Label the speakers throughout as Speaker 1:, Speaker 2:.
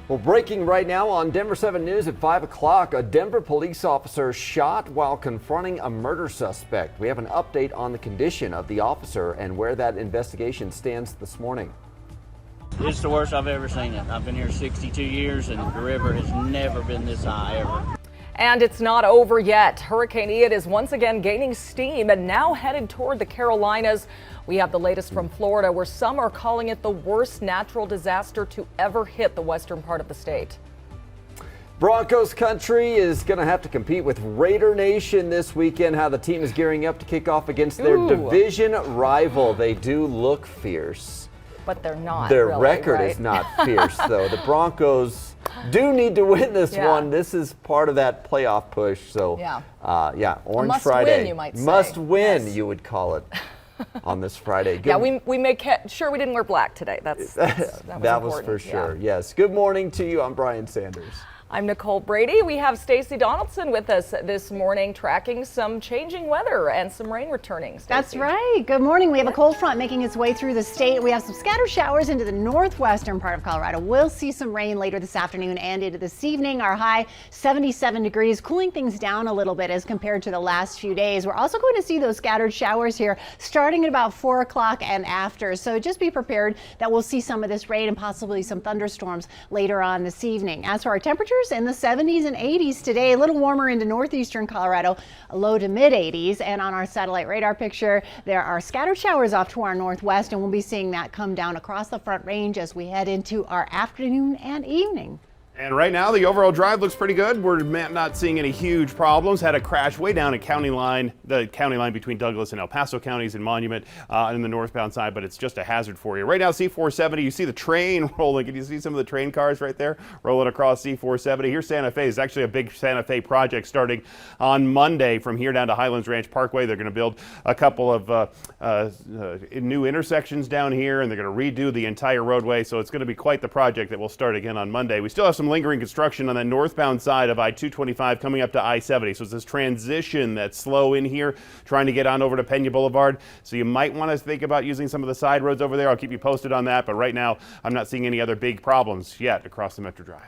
Speaker 1: Well, breaking right now on Denver 7 News at 5 o'clock, a Denver police officer shot while confronting a murder suspect. We have an update on the condition of the officer and where that investigation stands this morning.
Speaker 2: It's the worst I've ever seen it. I've been here 62 years and the river has never been this high ever.
Speaker 3: And it's not over yet. Hurricane Ian is once again gaining steam and now headed toward the Carolinas. We have the latest from Florida, where some are calling it the worst natural disaster to ever hit the western part of the state.
Speaker 1: Broncos country is going to have to compete with Raider Nation this weekend. How the team is gearing up to kick off against their division rival. They do look fierce.
Speaker 3: But they're not.
Speaker 1: Their
Speaker 3: really,
Speaker 1: record
Speaker 3: right?
Speaker 1: is not fierce, though. The Broncos do need to win this one. This is part of that playoff push. So, Orange
Speaker 3: must
Speaker 1: Friday.
Speaker 3: Win, you might say.
Speaker 1: Must win,
Speaker 3: yes.
Speaker 1: You would call it on this Friday.
Speaker 3: Yeah, we make sure we didn't wear black today. That
Speaker 1: was for sure. Yeah. Yes. Good morning to you. I'm Brian Sanders.
Speaker 3: I'm Nicole Brady. We have Stacy Donaldson with us this morning, tracking some changing weather and some rain returning. Stacey.
Speaker 4: That's right. Good morning. We have a cold front making its way through the state. We have some scattered showers into the northwestern part of Colorado. We'll see some rain later this afternoon and into this evening. Our high 77 degrees, cooling things down a little bit as compared to the last few days. We're also going to see those scattered showers here starting at about 4 o'clock and after. So just be prepared that we'll see some of this rain and possibly some thunderstorms later on this evening. As for our temperatures, in the 70s and 80s today, a little warmer into northeastern Colorado, low to mid 80s. And on our satellite radar picture, there are scattered showers off to our northwest, and we'll be seeing that come down across the Front Range as we head into our afternoon and evening.
Speaker 5: And right now, the overall drive looks pretty good. We're not seeing any huge problems. Had a crash way down at the county line between Douglas and El Paso counties and Monument in the northbound side, but it's just a hazard for you. Right now, C470, you see the train rolling. Can you see some of the train cars right there rolling across C470? Here's Santa Fe. It's actually a big Santa Fe project starting on Monday from here down to Highlands Ranch Parkway. They're going to build a couple of new intersections down here, and they're going to redo the entire roadway. So it's going to be quite the project that will start again on Monday. We still have some lingering construction on the northbound side of I-225 coming up to I-70. So it's this transition that's slow in here, trying to get on over to Pena Boulevard. So you might want to think about using some of the side roads over there. I'll keep you posted on that. But right now, I'm not seeing any other big problems yet across the Metro Drive.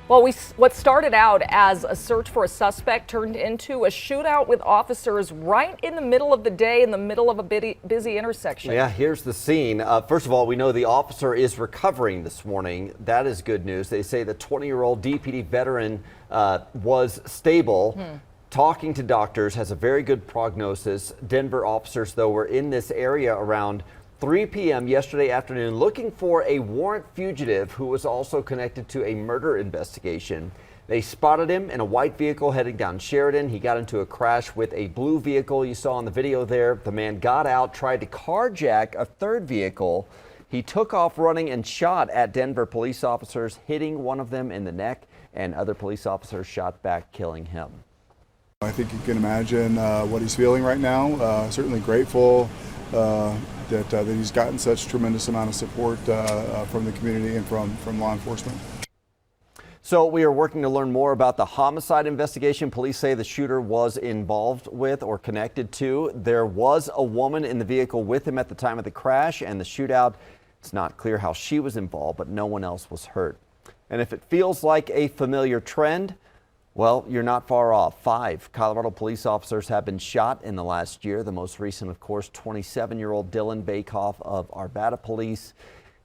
Speaker 3: Well, what started out as a search for a suspect turned into a shootout with officers right in the middle of the day, in the middle of a busy intersection.
Speaker 1: Yeah, here's the scene. First of all, we know the officer is recovering this morning. That is good news. They say the 20-year-old DPD veteran was stable. Talking to doctors, has a very good prognosis. Denver officers, though, were in this area around 3 p.m. yesterday afternoon looking for a warrant fugitive who was also connected to a murder investigation. They spotted him in a white vehicle heading down Sheridan. He got into a crash with a blue vehicle you saw in the video there. The man got out, tried to carjack a third vehicle. He took off running and shot at Denver police officers, hitting one of them in the neck, and other police officers shot back, killing him.
Speaker 6: I think you can imagine what he's feeling right now. Certainly grateful that he's gotten such tremendous amount of support from the community and from law enforcement.
Speaker 1: So we are working to learn more about the homicide investigation police say the shooter was involved with or connected to. There was a woman in the vehicle with him at the time of the crash and the shootout. It's not clear how she was involved, but no one else was hurt. And if it feels like a familiar trend, well, you're not far off. 5 Colorado police officers have been shot in the last year. The most recent, of course, 27-year-old Dylan Bakoff of Arvada Police.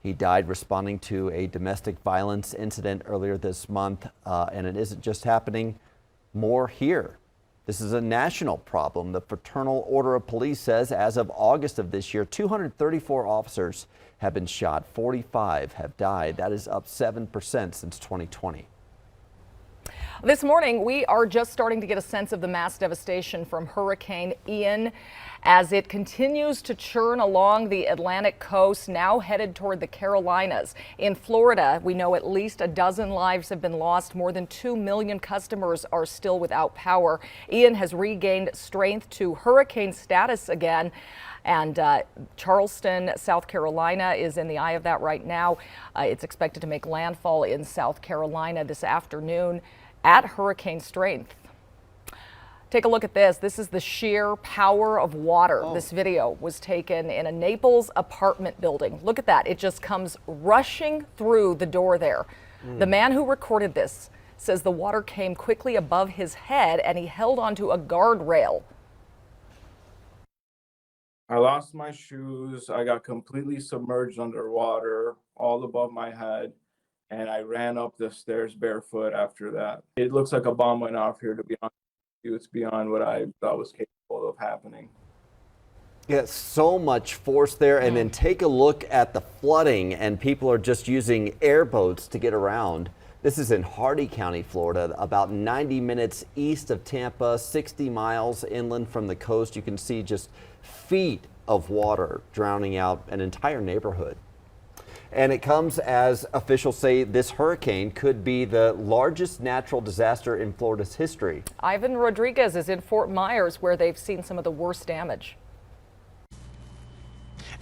Speaker 1: He died responding to a domestic violence incident earlier this month. And it isn't just happening more here. This is a national problem. The Fraternal Order of Police says as of August of this year, 234 officers have been shot. 45 have died. That is up 7% since 2020.
Speaker 3: This morning, we are just starting to get a sense of the mass devastation from Hurricane Ian as it continues to churn along the Atlantic coast, now headed toward the Carolinas. In Florida, we know at least a dozen lives have been lost. More than 2 million customers are still without power. Ian has regained strength to hurricane status again. And Charleston, South Carolina is in the eye of that right now. It's expected to make landfall in South Carolina this afternoon at hurricane strength. Take a look at this. This is the sheer power of water. This video was taken in a Naples apartment building. Look at that. It just comes rushing through the door there. The man who recorded this says the water came quickly above his head and he held onto a guardrail.
Speaker 7: I lost my shoes. I got completely submerged underwater, all above my head, and I ran up the stairs barefoot after that. It looks like a bomb went off here, to be honest with you. It's beyond what I thought was capable of happening.
Speaker 1: Yeah, so much force there. And then take a look at the flooding, and people are just using airboats to get around. This is in Hardee County, Florida, about 90 minutes east of Tampa, 60 miles inland from the coast. You can see just feet of water drowning out an entire neighborhood. And it comes as officials say this hurricane could be the largest natural disaster in Florida's history.
Speaker 3: Ivan Rodriguez is in Fort Myers, where they've seen some of the worst damage.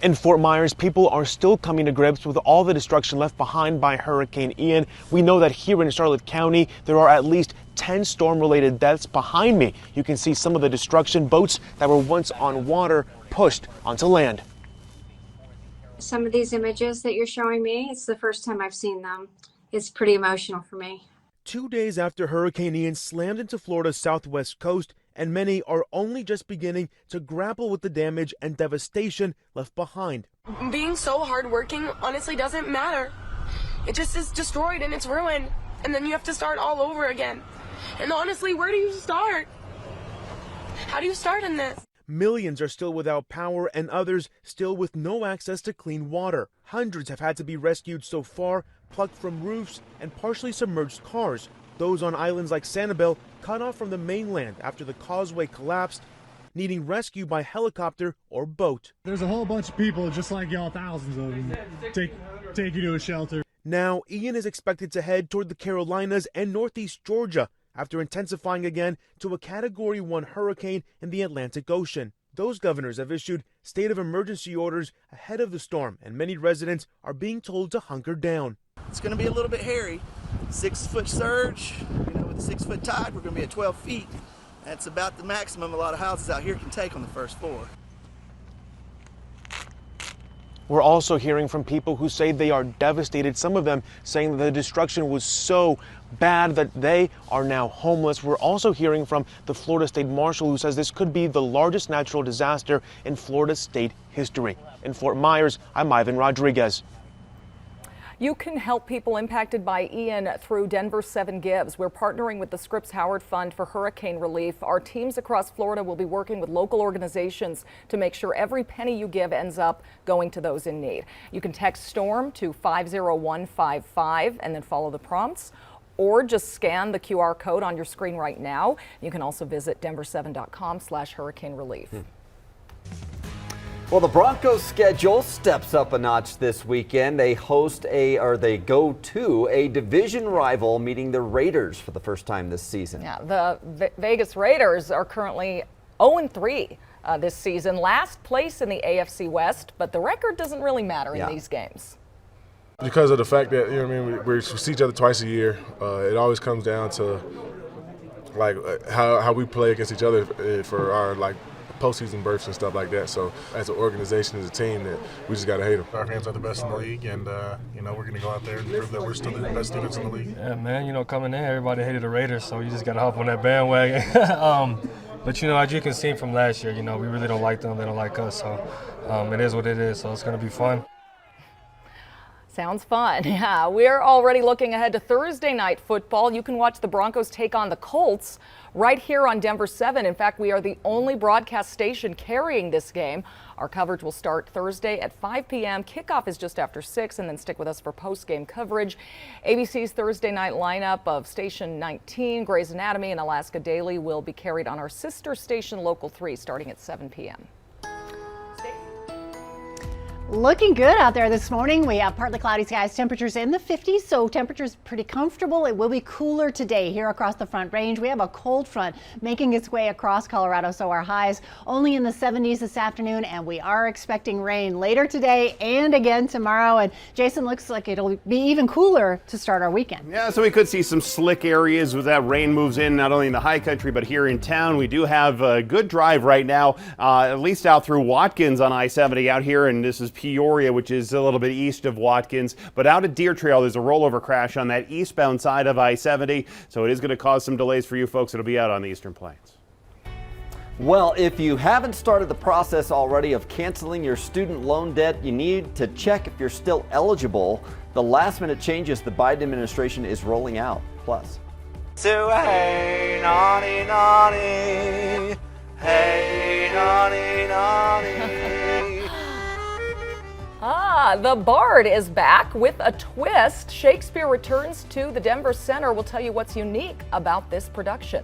Speaker 8: In Fort Myers, people are still coming to grips with all the destruction left behind by Hurricane Ian. We know that here in Charlotte County, there are at least 10 storm-related deaths behind me. You can see some of the destruction. Boats that were once on water pushed onto land.
Speaker 9: Some of these images that you're showing me, it's the first time I've seen them. It's pretty emotional for me.
Speaker 8: 2 days after Hurricane Ian slammed into Florida's southwest coast, and many are only just beginning to grapple with the damage and devastation left behind.
Speaker 10: Being so hardworking honestly doesn't matter. It just is destroyed and it's ruined, and then you have to start all over again. And honestly, where do you start? How do you start in this?
Speaker 8: Millions are still without power and others still with no access to clean water. Hundreds have had to be rescued so far, plucked from roofs and partially submerged cars. Those on islands like Sanibel cut off from the mainland after the causeway collapsed, needing rescue by helicopter or boat.
Speaker 11: There's a whole bunch of people just like y'all, thousands of them, take you to a shelter.
Speaker 8: Now, Ian is expected to head toward the Carolinas and northeast Georgia after intensifying again to a Category 1 hurricane in the Atlantic Ocean. Those governors have issued state of emergency orders ahead of the storm, and many residents are being told to hunker down.
Speaker 12: It's going to be a little bit hairy. 6-foot surge, with a 6-foot tide, we're going to be at 12 feet. That's about the maximum a lot of houses out here can take on the first floor.
Speaker 8: We're also hearing from people who say they are devastated, some of them saying that the destruction was so bad that they are now homeless. We're also hearing from the Florida State Marshal, who says this could be the largest natural disaster in Florida state history. In Fort Myers, I'm Ivan Rodriguez.
Speaker 3: You can help people impacted by Ian through Denver 7 Gives. We're partnering with the Scripps Howard Fund for hurricane relief. Our teams across Florida will be working with local organizations to make sure every penny you give ends up going to those in need. You can text STORM to 50155 and then follow the prompts, or just scan the QR code on your screen right now. You can also visit denver7.com/hurricane relief.
Speaker 1: Well, the Broncos schedule steps up a notch this weekend. They go to a division rival, meeting the Raiders for the first time this season.
Speaker 3: Yeah, the Vegas Raiders are currently 0-3 this season, last place in the AFC West, but the record doesn't really matter in these games.
Speaker 13: Because of the fact that, we see each other twice a year, it always comes down to how we play against each other for our postseason berths and stuff like that. So as an organization, as a team, that we just got to hate them.
Speaker 14: Our fans are the best in the league, and we're going to go out there and prove that we're still the best defense in the league.
Speaker 15: Yeah, man, coming in, everybody hated the Raiders, so you just got to hop on that bandwagon. But as you can see from last year, we really don't like them, they don't like us, so it is what it is, so it's going to be fun.
Speaker 3: Sounds fun. Yeah, we're already looking ahead to Thursday night football. You can watch the Broncos take on the Colts right here on Denver 7. In fact, we are the only broadcast station carrying this game. Our coverage will start Thursday at 5 p.m. Kickoff is just after 6, and then stick with us for post-game coverage. ABC's Thursday night lineup of Station 19, Grey's Anatomy, and Alaska Daily will be carried on our sister station Local 3 starting at 7 p.m.
Speaker 4: Looking good out there this morning. We have partly cloudy skies, temperatures in the 50s, so temperatures pretty comfortable. It will be cooler today here across the Front Range. We have a cold front making its way across Colorado, so our highs only in the 70s this afternoon, and we are expecting rain later today and again tomorrow. And Jason, looks like it'll be even cooler to start our weekend.
Speaker 5: Yeah, so we could see some slick areas as that rain moves in, not only in the high country, but here in town. We do have a good drive right now, at least out through Watkins on I-70 out here, and this is Peoria, which is a little bit east of Watkins. But out at Deer Trail, there's a rollover crash on that eastbound side of I-70, so it is going to cause some delays for you folks that'll be out on the Eastern Plains.
Speaker 1: Well, if you haven't started the process already of canceling your student loan debt, you need to check if you're still eligible. The last-minute changes the Biden administration is rolling out. Plus.
Speaker 12: So hey, naughty, naughty, hey, naughty, naughty.
Speaker 3: The Bard is back with a twist. Shakespeare returns to the Denver Center. We'll tell you what's unique about this production.